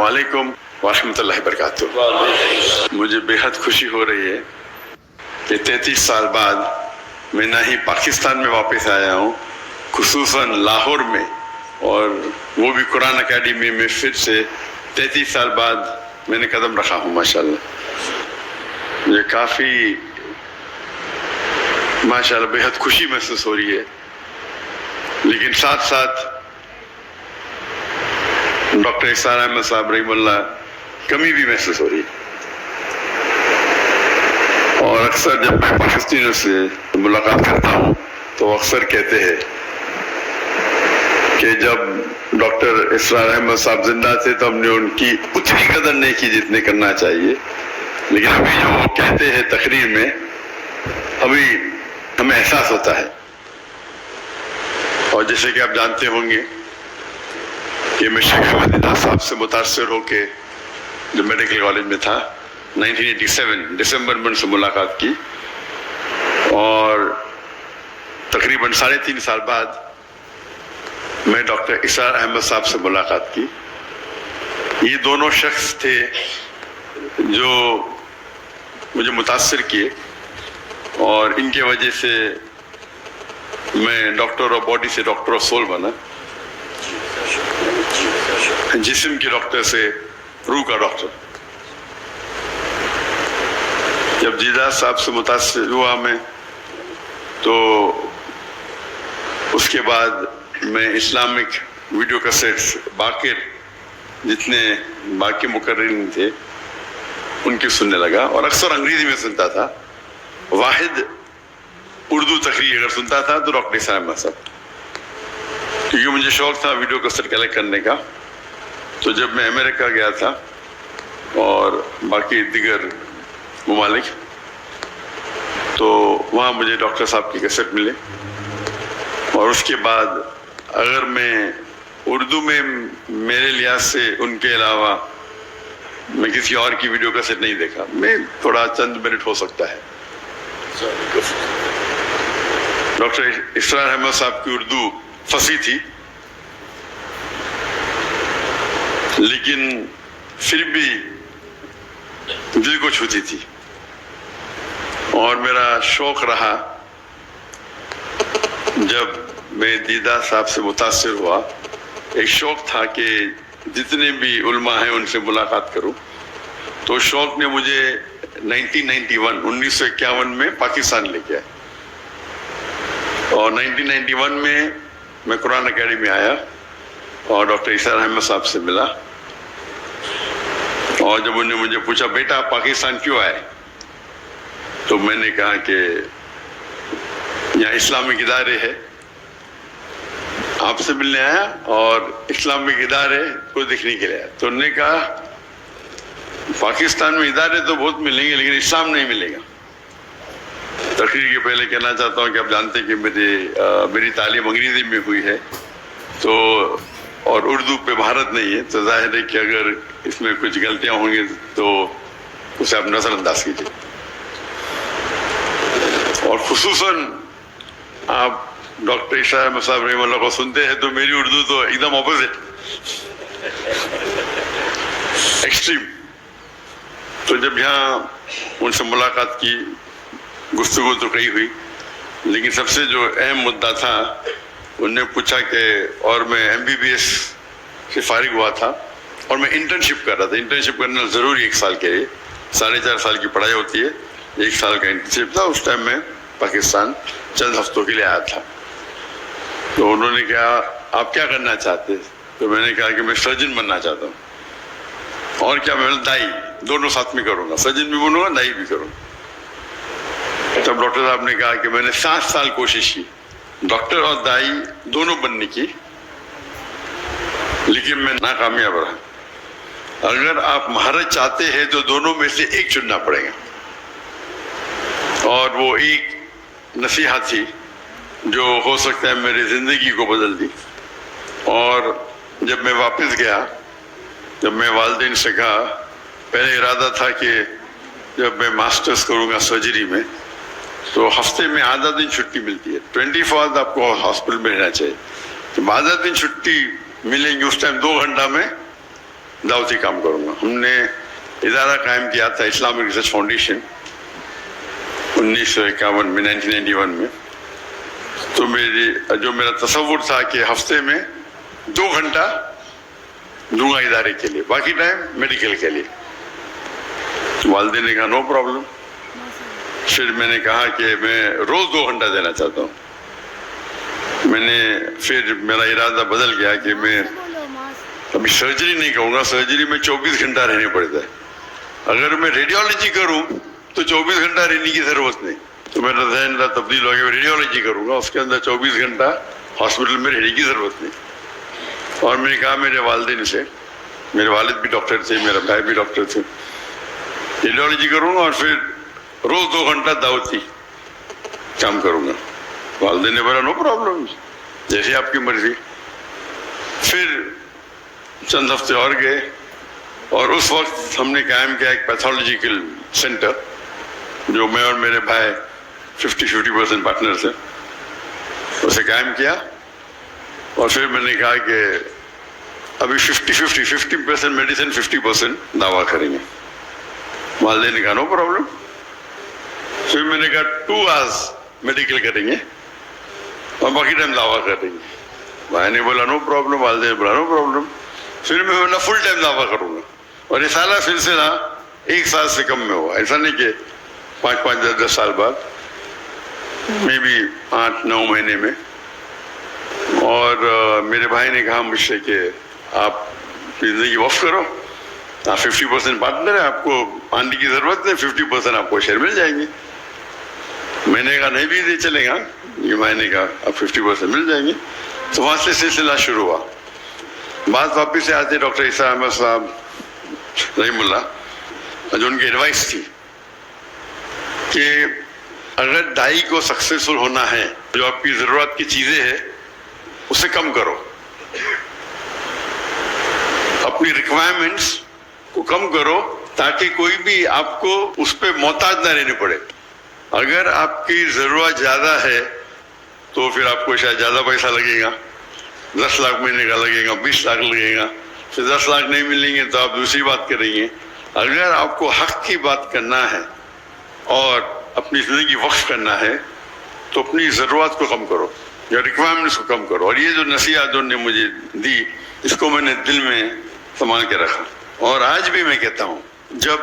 علیکم ورحمۃ اللہ وبرکاتہ. مجھے بےحد خوشی ہو رہی ہے کہ 33 سال بعد میں نہ ہی پاکستان میں واپس آیا ہوں، خصوصاً لاہور میں، اور وہ بھی قرآن اکیڈمی میں پھر سے 33 سال بعد میں نے قدم رکھا ہوں. ماشاءاللہ مجھے کافی ماشاءاللہ بےحد خوشی محسوس ہو رہی ہے، لیکن ساتھ ساتھ ڈاکٹر اسرار احمد صاحب رحمہ اللہ کمی بھی محسوس ہو رہی ہے. اور اکثر جب میں پاکستانیوں سے ملاقات کرتا ہوں تو اکثر کہتے ہیں کہ جب ڈاکٹر اسرار احمد صاحب زندہ تھے تو ہم نے ان کی اتنی قدر نہیں کی جتنے کرنا چاہیے، لیکن ابھی جو وہ کہتے ہیں تقریر میں ابھی ہمیں احساس ہوتا ہے. اور جیسے کہ آپ جانتے ہوں گے کہ میں شیخ احمد دیدہ صاحب سے متاثر ہو کے جو میڈیکل کالج میں تھا 1987 دسمبر میں ان سے ملاقات کی، اور تقریباً 3.5 سال بعد میں ڈاکٹر اسرار احمد صاحب سے ملاقات کی. یہ دونوں شخص تھے جو مجھے متاثر کیے، اور ان کی وجہ سے میں ڈاکٹر آف باڈی سے ڈاکٹر آف سول بنا، جسم کے ڈاکٹر سے روح کا ڈاکٹر. جب دیدہ صاحب سے متاثر ہوا میں تو اس کے بعد میں اسلامک ویڈیو کیسٹس باقر جتنے باقی مقررین تھے ان کی سننے لگا، اور اکثر انگریزی میں سنتا تھا. واحد اردو تقریر اگر سنتا تھا تو ڈاکٹر اسرار احمد صاحب، کیونکہ مجھے شوق تھا ویڈیو کیسٹ کلیکٹ کرنے کا. تو جب میں امریکہ گیا تھا اور باقی دیگر ممالک، تو وہاں مجھے ڈاکٹر صاحب کی کیسٹ ملے، اور اس کے بعد اگر میں اردو میں میرے لحاظ سے ان کے علاوہ میں کسی اور کی ویڈیو کیسٹ نہیں دیکھا. میں تھوڑا چند منٹ ہو سکتا ہے. ڈاکٹر اسرار احمد صاحب کی اردو فصیح تھی، لیکن پھر بھی دل کو چھوتی تھی، اور میرا شوق رہا جب میں دیدہ صاحب سے متاثر ہوا، ایک شوق تھا کہ جتنے بھی علماء ہیں ان سے ملاقات کروں. تو شوق نے مجھے 1951 میں پاکستان لے گیا، اور 1991 میں قرآن اکیڈمی آیا اور ڈاکٹر اسرار احمد صاحب سے ملا. اور جب انہوں نے مجھے پوچھا بیٹا آپ پاکستان کیوں آئے، تو میں نے کہا کہ یہاں اسلامک ادارے ہے، آپ سے ملنے آیا اور اسلامک ادارے کو دیکھنے کے لیے آیا. تو انہوں نے کہا پاکستان میں ادارے تو بہت ملیں گے لیکن اسلام نہیں ملے گا. تقریر کے پہلے کہنا چاہتا ہوں کہ آپ جانتے ہیں کہ میری تعلیم انگریزی میں ہوئی ہے، تو اور اردو پہ مہارت نہیں ہے، تو ظاہر ہے کہ اگر اس میں کچھ غلطیاں ہوں گی تو اسے آپ نظر انداز کیجیے. اور خصوصاً آپ ڈاکٹر اسرار احمد صاحب رحمہ اللہ کو سنتے ہیں تو میری اردو تو ایک دم اپوزٹ، ایکسٹریم. تو جب یہاں ان سے ملاقات کی، گفتگو تو کئی ہوئی، لیکن سب سے جو اہم مدعا تھا انہوں نے پوچھا کہ، اور میں MBBS سے فارغ ہوا تھا اور میں انٹرنشپ کر رہا تھا. انٹرنشپ کرنا ضروری 1 سال کے لیے، 4.5 سال کی پڑھائی ہوتی ہے، 1 سال کا انٹرنشپ تھا. اس ٹائم میں پاکستان چند ہفتوں کے لیے آیا تھا. تو انہوں نے کہا آپ کیا کرنا چاہتے؟ تو میں نے کہا کہ میں سرجن بننا چاہتا ہوں. اور کیا؟ میں دائی، دونوں ساتھ میں کروں گا، سرجن بھی بنوں گا دائی بھی کروں گا. تب ڈاکٹر صاحب نے کہا کہ میں نے 7 سال کوشش کی ڈاکٹر اور دائی دونوں بننے کی، لیکن میں ناکامیاب رہا. اگر آپ مہارت چاہتے ہیں تو دونوں میں سے ایک چننا پڑے گا. اور وہ ایک نصیحت تھی جو ہو سکتا ہے میری زندگی کو بدل دی. اور جب میں واپس گیا، جب میں والدین سے کہا، پہلے ارادہ تھا کہ جب میں ماسٹرز کروں گا سرجری میں تو ہفتے میں آدھا دن چھٹی ملتی ہے، 24 آورز آپ کو ہاسپٹل میں رہنا چاہیے. جب آدھا دن چھٹی ملیں گی اس ٹائم 2 گھنٹہ میں दावती काम करूंगा। हमने इदारा कायम किया था इस्लामिक रिसर्च फाउंडेशन 1951 में, 1991 में। तो जो मेरा तसव्वुर था कि हफ्ते में 2 घंटा दूंगा इदारे के लिए, बाकी टाइम मेडिकल के लिए। वालिदैन ने कहा नो प्रॉब्लम। फिर मैंने कहा कि मैं रोज 2 घंटा देना चाहता हूँ। फिर मेरा इरादा बदल गया कि मैं अभी सर्जरी नहीं कहूँगा, सर्जरी में 24 घंटा रहने पड़ता है। अगर मैं रेडियोलॉजी करूँ तो 24 घंटा रहने की जरूरत नहीं। तो मेरा ज़हन तब्दील हो गया, रेडियोलॉजी करूँगा, उसके अंदर 24 घंटा हॉस्पिटल में रहने की ज़रूरत नहीं। और मैंने कहा मेरे वालिदैन से, मेरे वालिद भी डॉक्टर थे, मेरा भाई भी डॉक्टर थे, रेडियोलॉजी करूँगा और फिर रोज 2 घंटा दावती काम करूँगा। वालिदैन ने बोला नो प्रॉब्लम, जैसे आपकी मर्जी। फिर चंद हफ्ते और गए और उस वक्त हमने कायम किया एक पैथोलॉजिकल सेंटर, जो मैं और मेरे भाई 50-50% पार्टनर थे, उसे कायम किया। और फिर मैंने कहा कि अभी 50% मेडिसिन, 50% दवा करेंगे। वालिदैन ने कहा नो प्रॉब्लम। फिर मैंने कहा 2 आवर्स मेडिकल करेंगे और बाकी टाइम दवा करेंगे। भाई ने बोला नो प्रॉब्लम, वालिदैन ने बोला नो प्रॉब्लम। फिर मैं बोला फुल टाइम दवा करूंगा। और ये सारा सिलसिला 1 साल से कम में हुआ, ऐसा नहीं कि 5-5, 10 साल बाद, मे भी 8-9 महीने में। और मेरे भाई ने कहा मुझसे कि आप जिंदगी वक्फ करो, आप 50% पार्टनर है, आपको आने की जरूरत नहीं, 50% आपको शेयर मिल जाएंगे। मैंने कहा नहीं भी दे चलेगा, ये भाई ने कहा आप 50% मिल जाएंगे। तो वहां से सिलसिला शुरू हुआ। बात वापिस से आते डॉक्टर ईसा अहमद साहब रहीमुल्लाह, जो उनकी एडवाइस थी कि अगर डाई को सक्सेसफुल होना है, जो आपकी जरूरत की चीजें हैं उसे कम करो, अपनी रिक्वायरमेंट्स को कम करो, ताकि कोई भी आपको उस पर मोहताज ना रहने पड़े। अगर आपकी जरूरत ज्यादा है तो फिर आपको शायद ज्यादा पैसा लगेगा, 10 लाख महीने का लगेगा, 20 लाख लगेगा। फिर 10 लाख नहीं मिलेंगे तो आप दूसरी बात करेंगे। अगर आपको हक की बात करना है और अपनी जिंदगी वक्फ करना है तो अपनी जरूरत को कम करो या रिक्वायरमेंट्स को कम करो। और ये जो नसीहत उन्होंने मुझे दी, इसको मैंने दिल में संभाल के रखा। और आज भी मैं कहता हूँ, जब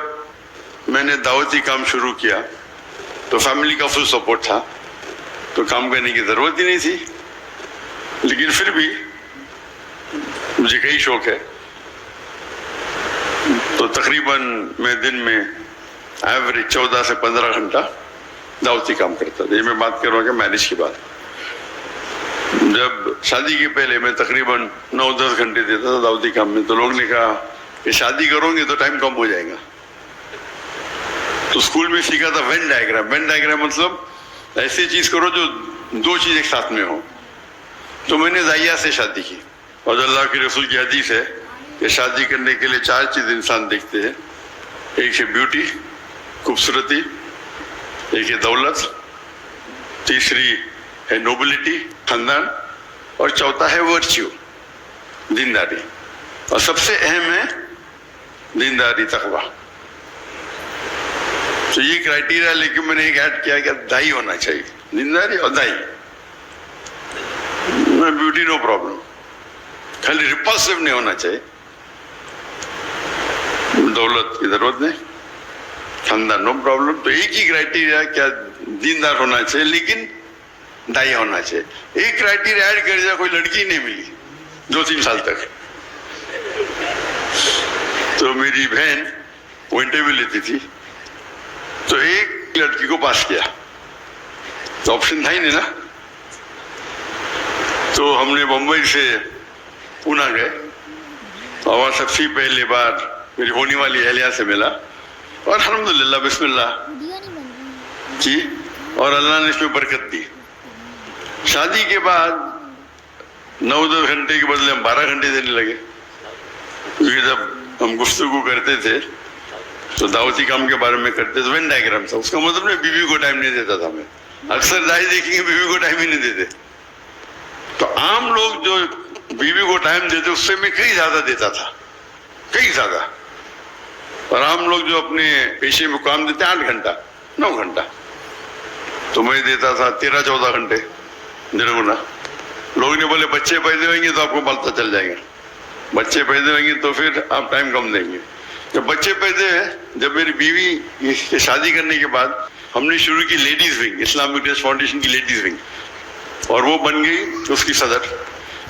मैंने दावती काम शुरू किया तो फैमिली का फुल सपोर्ट था, तो काम करने की जरूरत ही नहीं थी। लेकिन फिर भी मुझे कई शौक है, तो तकरीबन मैं दिन में एवरेज 14 से 15 घंटा दावती काम करता था। ये मैं बात कर रहा हूँ मैरिज की बात। जब शादी के पहले मैं तकरीबन 9-10 घंटे देता था दावती काम में, तो लोग ने कहा कि शादी करोगे तो टाइम कम हो जाएगा। तो स्कूल में सीखा था वेन डायग्राम। वेन डायग्राम मतलब ऐसी चीज करो जो 2 चीज एक साथ में हो। तो मैंने ज़ाहिया से शादी की, और अल्लाह के रसूल की हदीस है कि शादी करने के लिए 4 चीज इंसान देखते हैं। एक है ब्यूटी, खूबसूरती, एक है दौलत, तीसरी है नोबिलिटी, खानदान, और चौथा है वर्च्यू, दीनदारी। और सबसे अहम है दीनदारी, तकवा। तो ये क्राइटेरिया लेके मैंने एक ऐड किया कि दाई होना चाहिए, दीनदारी और दाई। ब्यूटी नो प्रॉब्लम, खाली रिपल्सिव नहीं होना चाहिए, दौलत की जरूरत नहीं, खानदान नो प्रॉब्लम। तो एक ही क्राइटेरिया क्या, दीनदार होना चाहिए, लेकिन दाई होना चाहिए। एक क्राइटेरिया ऐड कर दिया, कोई लड़की नहीं मिली 2-3 साल तक। तो मेरी बहन वो इंटरव्यू लेती थी, तो एक लड़की को पास किया, तो ऑप्शन था ही नहीं ना। तो हमने मुंबई से पूना गए, और वहाँ सबसे पहले बार मेरी होने वाली अहलिया से मिला, और अल्हम्दुलिल्लाह बिस्मिल्लाह जी, और अल्लाह ने इसमें बरकत दी। शादी के बाद 9-10 घंटे के बदले हम 12 घंटे देने लगे, क्योंकि जब हम गुफ्तगू करते थे तो दावती काम के बारे में करते थे। वेन डायग्राम था, उसका मतलब नहीं बीवी को टाइम नहीं देता था मैं। अक्सर दाई देखेंगे बीवी को टाइम ही नहीं देते। तो आम लोग जो बीवी को टाइम देते उससे मैं कहीं ज्यादा देता था, कई ज्यादा। और हम लोग जो अपने पेशे में काम देते हैं 8 घंटा 9 घंटा, तो मैं देता था 13-14 घंटे निर्गुना। लोग ने बोले बच्चे पैदा होंगे तो आपको पता चल जाएगा, बच्चे पैदा होंगे तो फिर आप टाइम कम देंगे। जब बच्चे पैदा है, जब मेरी बीवी की शादी करने के बाद हमने शुरू की ladies wing, Islamic trust foundation की लेडीज विंग, और वो बन गई उसकी सदर,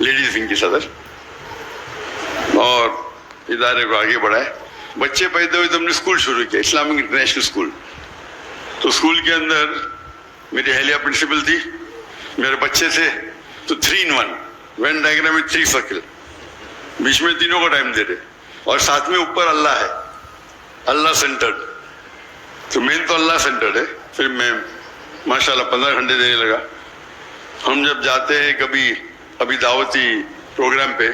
लेडीज विंग की सदर, और इदारे को आगे बढ़ाए। बच्चे पैदा हुए तो हमने स्कूल शुरू किया, इस्लामिक इंटरनेशनल स्कूल। तो स्कूल के अंदर मेरी अहलिया प्रिंसिपल थी, मेरे बच्चे थे, तो 3 in 1 वेन डायग्राम में 3 सर्कल, बीच में तीनों को टाइम दे रहे, और साथ में ऊपर अल्लाह है, अल्लाह सेंटर्ड। तो मेन तो अल्लाह सेंटर्ड है। फिर मैं माशाल्लाह 15 घंटे देने लगा। हम जब जाते हैं कभी अभी दावती प्रोग्राम पे,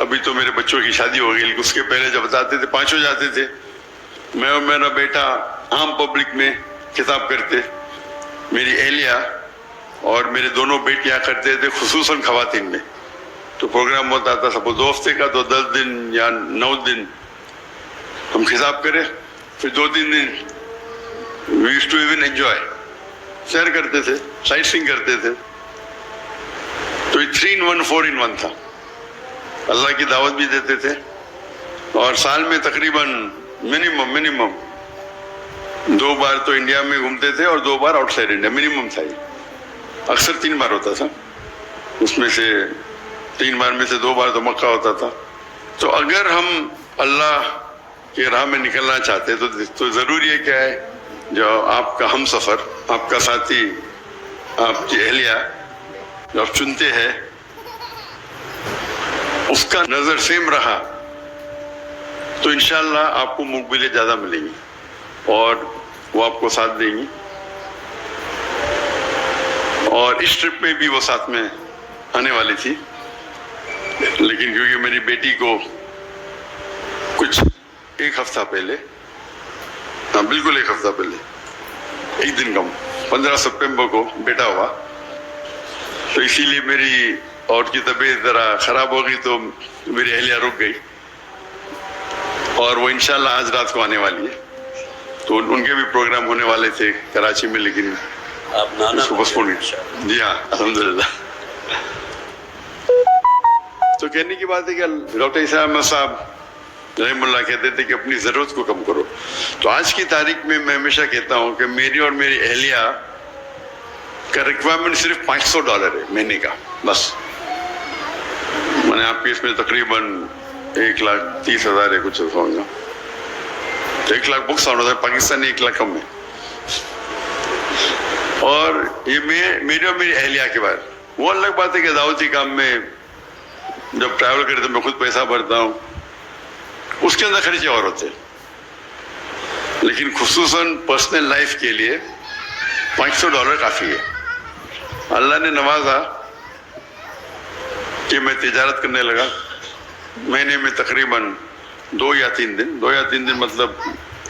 अभी तो मेरे बच्चों की शादी हो गई, उसके पहले जब बताते थे 5 जाते थे, मैं और मेरा बेटा आम पब्लिक में खिताब करते, मेरी अहलिया और मेरे दोनों बेटियां करते थे खुसूसन खवातीन में। तो प्रोग्राम होता था सब 2 हफ्ते का, तो 10 दिन या 9 दिन हम खिताब करें, फिर 2-3 दिन we used to even enjoy, सैर करते थे, साइट सीइंग करते थे। तो 3 in 1 4 in 1 था। अल्लाह की दावत भी देते थे, और साल में तकरीबन मिनिमम 2 बार तो इंडिया में घूमते थे और 2 बार आउटसाइड इंडिया, मिनिमम था ये। अक्सर 3 बार होता था, उसमें से 3 बार में से 2 बार तो मक्का होता था। तो अगर हम अल्लाह की राह में निकलना चाहते तो जरूरी है क्या है, जो आपका हम सफर, आपका साथी, आपकी अहलिया जो आप चुनते हैं, उसका नजर सेम रहा तो इंशाअल्लाह आपको मुकबिलें ज्यादा मिलेंगी और वो आपको साथ देंगी। और इस ट्रिप में भी वो साथ में आने वाली थी, लेकिन क्योंकि मेरी बेटी को कुछ 1 हफ्ता पहले, हाँ बिल्कुल 1 हफ्ता पहले, 1 दिन कम, 15 सितंबर को बेटा हुआ, तो इसीलिए मेरी और की तबीयत जरा खराब हो गई, तो मेरी अहलिया रुक गई, और वो इंशाल्लाह आज रात को आने वाली है। तो उनके भी प्रोग्राम होने वाले थे कराची में, लेकिन आप नाना उसको पोस्टपोन। जी हाँ, अल्हम्दुलिल्लाह। तो कहने की बात है कि डॉक्टर ईसा अहमद साहब रहमुल्लाह कहते थे कि अपनी जरूरत को कम करो। तो आज की तारीख में मैं हमेशा कहता हूँ कि मेरी और मेरी अहलिया का रिक्वायरमेंट सिर्फ $500 है महीने का, बस। मैंने आपके इसमें तकरीबन 1,30,000 है कुछ होगा, 1 लाख बुक्स होना था, पाकिस्तानी 1 लाख कम है। और ये मेरी और मेरी अहलिया के बाद वो अलग बात है कि दावती काम में जब ट्रैवल करते मैं खुद पैसा भरता हूँ, उसके अंदर खर्चे और होते हैं, लेकिन खुसूसन पर्सनल लाइफ के लिए $500 काफी है। अल्लाह ने नवाजा कि मैं तिजारत करने लगा, महीने में तकरीबन 2 या 3 दिन मतलब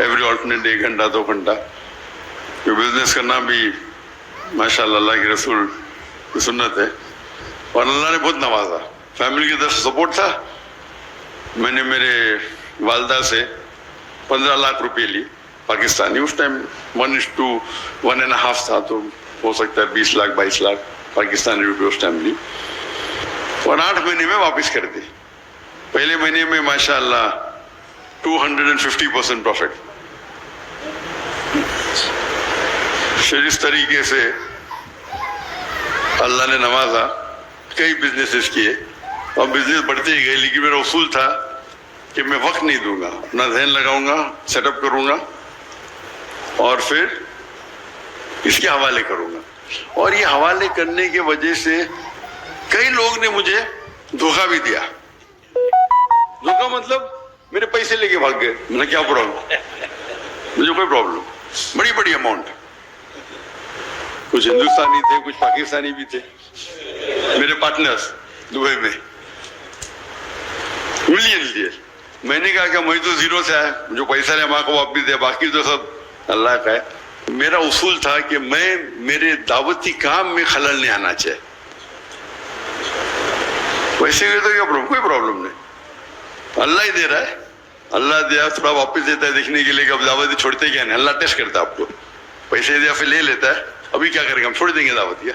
एवरी ऑल्टरनेट 1 घंटा 2 घंटा, तो बिजनेस करना भी माशाअल्लाह अल्लाह के रसूल की सुन्नत है। और अल्लाह ने बहुत नवाजा, फैमिली की तरफ सपोर्ट था। मैंने मेरे वालदा से 15 लाख रुपए ली पाकिस्तानी, उस टाइम 1:1.5 था, तो हो सकता है 20 लाख 22 लाख पाकिस्तानी रुपये उस टाइम ली, और 8 महीने में वापस कर दी। पहले महीने में माशाअल्लाह 250% प्रॉफिट। फिर इस तरीके से अल्लाह ने नवाजा, कई बिजनेसेस किए और बिजनेस बढ़ते ही गए, लेकिन मेरा उसूल था कि मैं वक्त नहीं दूंगा, अपना ध्यान लगाऊंगा, सेटअप करूंगा और फिर इसके हवाले करूंगा। और ये हवाले करने की वजह से कई लोग ने मुझे धोखा भी दिया। धोखा मतलब मेरे पैसे लेके भाग गए, मैंने क्या प्रॉब्लम, मुझे कोई प्रॉब्लम, बड़ी अमाउंट, कुछ हिंदुस्तानी थे कुछ पाकिस्तानी भी थे मेरे पार्टनर्स दुबई में, मिलियन लिए। मैंने कहा कि मुझे तो 0 से आया, जो पैसा ले माँ को वापिस दे, बाकी तो सब अल्लाह का है। मेरा उसूल था कि मैं मेरे दावती काम में खलल नहीं आना चाहिए। वैसे तो क्या प्रॉब्लम, कोई प्रॉब्लम नहीं, अल्लाह ही दे रहा है, اللہ دیا تھوڑا واپس دیتا ہے دیکھنے کے لیے کہ اب دعوت چھوڑتے کیا نہیں. اللہ ٹیسٹ کرتا ہے آپ کو, پیسے دیا پھر لے لیتا ہے, ابھی کیا کریں گے, ہم چھوڑ دیں گے دعوت کیا.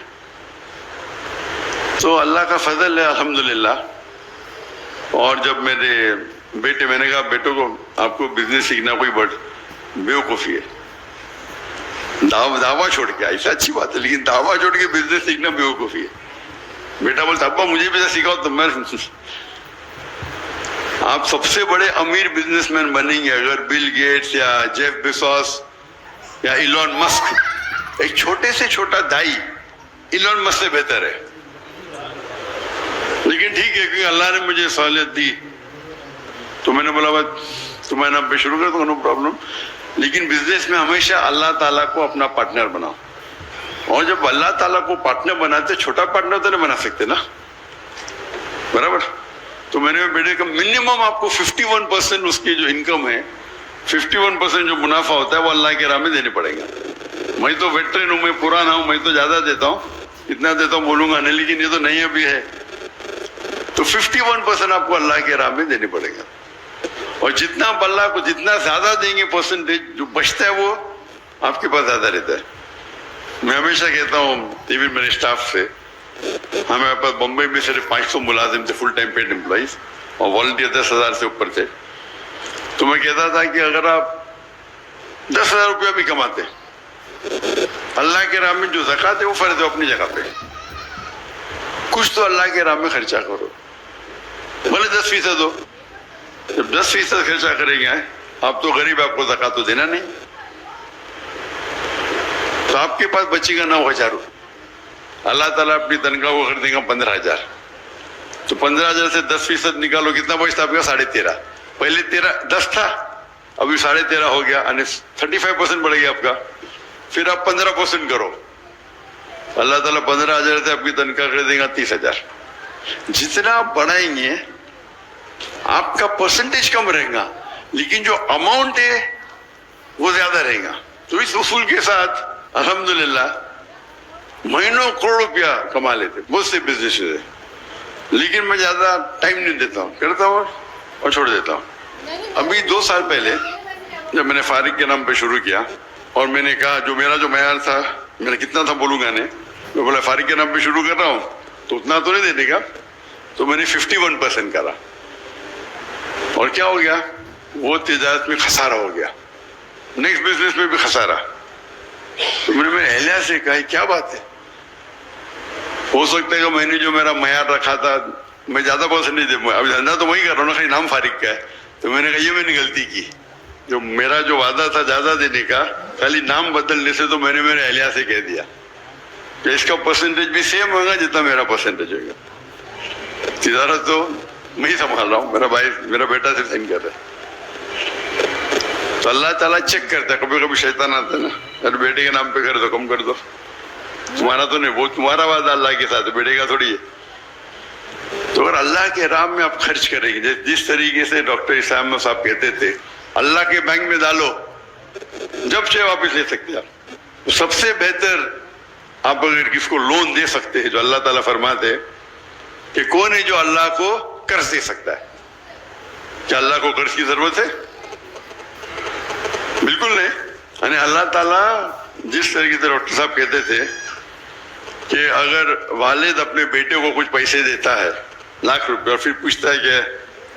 تو اللہ کا فضل ہے الحمدللہ. اور جب میرے بیٹے, میں نے کہا بیٹوں کو آپ کو بزنس سیکھنا کوئی بیوقوفی ہے, دعویٰ چھوڑ کے, ایسا اچھی بات ہے لیکن دعویٰ چھوڑ کے بزنس سیکھنا بیوقوفی ہے. بیٹا بولتا ابا مجھے بھی سکھاؤ. تو میں آپ سب سے بڑے امیر بزنس مین بنیں گے اگر بل گیٹس یا جیف بیزوس یا ایلون مسک, ایک چھوٹے سے چھوٹا دائی ایلون مسک سے بہتر ہے. لیکن ٹھیک ہے کیونکہ اللہ نے مجھے سہولت دی تو میں نے بولا بس تو میں نے شروع کر دوں, نو پرابلم. لیکن بزنس میں ہمیشہ اللہ تعالیٰ کو اپنا پارٹنر بناؤ. اور جب اللہ تعالیٰ کو پارٹنر بناتے, چھوٹا پارٹنر تو نہیں بنا سکتے نا, برابر. تو میں نے بیٹے کا منیمم آپ کو 51% اس کی جو انکم ہے, 51% جو منافع ہوتا ہے وہ اللہ کے راہ میں دینے پڑیں گا. میں تو ویٹرن ہوں, میں پرانا ہوں, میں تو زیادہ دیتا ہوں, اتنا دیتا ہوں بولوں گا نہیں, لیکن یہ تو نہیں ابھی ہے. تو 51% آپ کو اللہ کے راہ میں دینے پڑے گا. اور جتنا آپ اللہ کو جتنا زیادہ دیں گے پرسنٹیج جو بچتا ہے وہ آپ کے پاس زیادہ رہتا ہے. میں ہمیشہ کہتا ہوں ایون میرے اسٹاف سے, ہمارے پاس بمبئی میں صرف 500 ملازم تھے فل ٹائم پیڈ امپلائیز, اور والنٹیئر 10,000 سے اوپر تھے. تو میں کہتا تھا کہ اگر آپ 10,000 روپیہ بھی کماتے, اللہ کے راہ میں جو زکوٰۃ ہے وہ فرض ہے اپنی جگہ پہ, کچھ تو اللہ کے راہ میں خرچہ کرو, بھلے 10% ہو. جب 10% خرچہ کریں گے آپ تو غریب, آپ کو زکوٰۃ تو دینا نہیں, تو آپ کے پاس بچے گا 9,000 روپے. اللہ تعالیٰ اپنی تنخواہ کو کر دے گا 15,000. تو 15,000 سے 10% نکالو, کتنا بچتا آپ کا 13.5. پہلے 10 تھا, ابھی 13.5 ہو گیا, یعنی 35% بڑھ گیا آپ کا. پھر آپ 15% کرو, اللہ تعالیٰ 15,000 سے آپ کی تنخواہ کر دے گا 30,000. جتنا آپ بڑھائیں گے آپ کا پرسنٹیج کم رہے گا, لیکن جو اماؤنٹ ہے وہ زیادہ رہے گا. تو اس اصول کے ساتھ الحمدللہ مہینوں کروڑ روپیہ کما لیتے بہت سے بزنس ہے. لیکن میں زیادہ ٹائم نہیں دیتا ہوں, کرتا ہوں اور چھوڑ دیتا ہوں. ابھی 2 سال پہلے جب میں نے فارغ کے نام پہ شروع کیا, اور میں نے کہا جو میرا جو معیار تھا, میں نے کتنا تھا بولوں گا نہیں, میں بولا فارغ کے نام پہ شروع کر رہا ہوں تو اتنا تو نہیں دینے کا. تو میں نے 51% کرا, اور کیا ہو گیا, وہ تجارت میں خسارہ ہو گیا, نیکسٹ بزنس میں بھی خسارہ. تو میں نے اہلیہ سے کہا کیا بات ہے, ہو سکتا ہے کہ میں نے جو میرا معیار رکھا تھا میں زیادہ پرسنٹیج دے, ابھی دھندا تو وہی کر رہا ہوں نا, خالی نام فارغ کا ہے. تو میں نے کہا یہ میں نے غلطی کی, جو میرا جو وعدہ تھا زیادہ دینے کا, خالی نام بدلنے سے تو میں نے میرے اہلیہ سے کہہ دیا کہ اس کا پرسنٹیج بھی سیم ہوگا جتنا میرا پرسنٹیج ہوگا. تجارت تو میں ہی سنبھال رہا ہوں, میرا بھائی میرا بیٹا صرف سائن کر رہا ہے. تو اللہ تعالیٰ چیک کرتا ہے, کبھی کبھی شیطان آتا ہے نا, ارے بیٹے کے نام پہ کر دو, کم کر دو, تمہارا تو نہیں, وہ تمہارا وعدہ اللہ کے ساتھ, بیٹے کا تھوڑی ہے. تو اگر اللہ کے راہ میں آپ خرچ کریں گے, جس طریقے سے ڈاکٹر اسلام صاحب کہتے تھے اللہ کے بینک میں ڈالو, جب چاہے واپس لے سکتے آپ. سب سے بہتر آپ اگر کس کو لون دے سکتے ہیں, جو اللہ تعالیٰ فرماتے ہیں کہ کون ہے جو اللہ کو قرض دے سکتا ہے, کیا اللہ کو قرض کی ضرورت ہے؟ بالکل نہیں. یعنی اللہ تعالیٰ جس طریقے سے ڈاکٹر صاحب کہتے تھے کہ اگر والد اپنے بیٹے کو کچھ پیسے دیتا ہے 1,00,000 روپے, اور پھر پوچھتا ہے کہ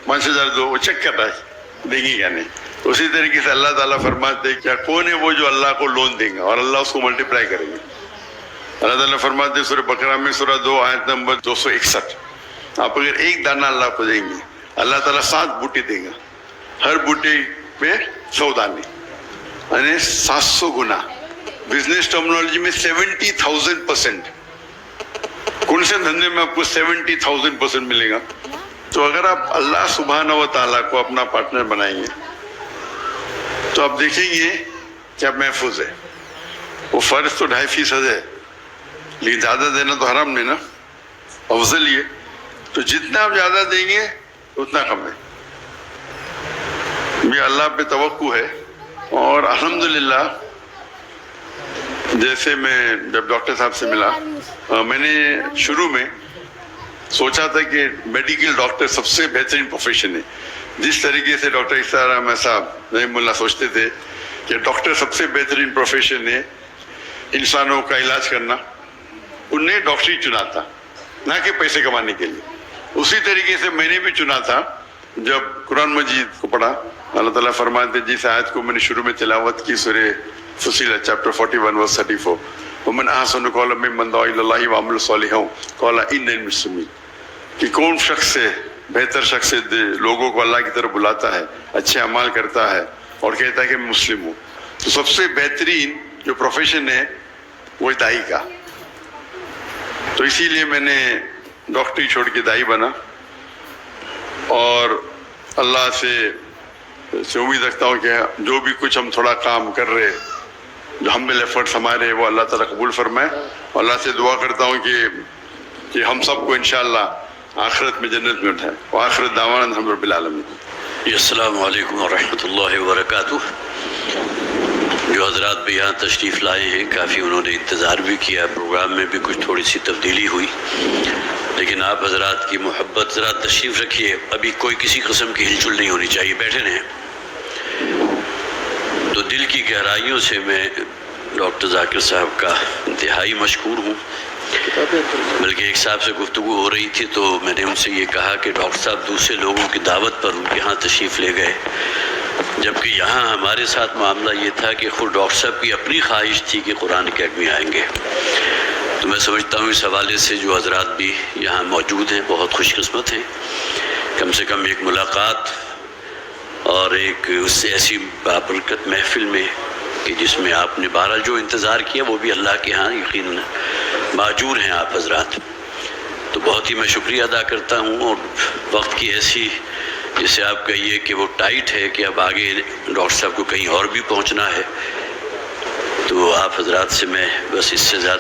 5,000 دو, وہ چیک کر رہا ہے دیں گے یا نہیں. تو اسی طریقے سے اللہ تعالیٰ فرماتے ہیں کیا کون ہے وہ جو اللہ کو لون دیں گا اور اللہ اس کو ملٹیپلائی کریں گے. اللہ تعالیٰ فرماتے ہیں سورہ بقرہ میں سورہ 2 آیت نمبر 261, آپ اگر ایک دانہ اللہ کو دیں گے, اللہ تعالیٰ 7 بوٹی دیں گا, ہر بوٹی پہ 100 دانے, یعنی 700 گنا. بزنس ٹرمنالوجی میں 70,000%. کون سے دھندے میں آپ کو 70,000% ملے گا. تو اگر آپ اللہ سبحانہ و تعالیٰ کو اپنا پارٹنر بنائیں گے تو آپ دیکھیں گے کہ آپ محفوظ ہے. وہ فرض تو 2.5% ہے, لیکن زیادہ دینا تو حرام نہیں نا, افضل یہ. تو جتنا آپ زیادہ دیں گے اتنا کم ہے. یہ اللہ پہ توقع ہے. اور الحمدللہ جیسے میں جب ڈاکٹر صاحب سے ملا, میں نے شروع میں سوچا تھا کہ میڈیکل ڈاکٹر سب سے بہترین پروفیشن ہے, जिस तरीके से डॉक्टर इस्रार अहमद साहब रहीमुल्लाह सोचते थे कि डॉक्टर सबसे बेहतरीन प्रोफेशन है इंसानों का इलाज करना, उनने डॉक्टरी चुना था ना कि पैसे कमाने के लिए। उसी तरीके से मैंने भी चुना था जब कुरान मजीद को पढ़ा। अल्लाह ताला फरमाते जिस आयत को मैंने शुरू में तिलावत की सूरह फुसिलत चैप्टर 41 वर्स 34, वमन अहसनु क़ौलन मिम्मन दअा इलल्लाहि व अमिला सालिहन क़ाला इन्नी मुस्लिम, कि कौन शख्स है बेहतर शख्स है लोगों को अल्लाह की तरफ बुलाता है, अच्छे अमाल करता है और कहता है कि मैं मुस्लिम हूँ। तो सबसे बेहतरीन जो प्रोफेशन है वो दाई का। तो इसीलिए मैंने डॉक्टरी छोड़ के दाई बना और अल्लाह से उम्मीद रखता हूँ कि जो भी कुछ हम थोड़ा काम कर रहे, जो हम्बल एफर्ट्स हमारे, वो अल्लाह ताला कबूल फरमाए। और अल्लाह से दुआ करता हूँ कि हम सबको इंशाअल्लाह आखिरत में जन्नत में उठाए। और आखिरत दावाना अल्हम्दुलिल्लाह रब्बिल आलमीन। अस्सलामु अलैकुम व रहमतुल्लाहि व बरकातुहू। जो हज़रात भी यहाँ तशरीफ़ लाए हैं, काफ़ी उन्होंने इंतज़ार भी किया, प्रोग्राम में भी कुछ थोड़ी सी तब्दीली हुई, लेकिन आप हज़रात की मोहब्बत, ज़रा तशरीफ़ रखिए, अभी कोई किसी किस्म की हिलचुल नहीं होनी चाहिए, बैठे रहें। तो दिल की गहराइयों से मैं डॉक्टर ज़ाकिर साहब का इंतहाई मशकूर हूँ। बल्कि एक साहब से गुफ्तगू हो रही थी तो मैंने उनसे ये कहा कि डॉक्टर साहब दूसरे लोगों की दावत पर उनके यहाँ तशरीफ़ ले गए, जबकि यहाँ हमारे साथ मामला ये था कि खुद डॉक्टर साहब की अपनी ख्वाहिश थी कि कुरान अकेडमी आएंगे। तो मैं समझता हूँ इस हवाले से जो हज़रात भी यहाँ मौजूद हैं बहुत खुशकिस्मत हैं। कम से कम एक मुलाकात और एक उससे ऐसी बाबरकत महफिल में कि जिसमें आपने 12 जो इंतज़ार किया वो भी अल्लाह के यहाँ यकीन माजूर हैं आप हज़रात। तो बहुत ही मैं शुक्रिया अदा करता हूँ। और वक्त की ऐसी, जैसे आप कहिए कि वो टाइट है कि अब आगे डॉक्टर साहब को कहीं और भी पहुँचना है, तो आप हज़रात से मैं बस इससे ज़्यादा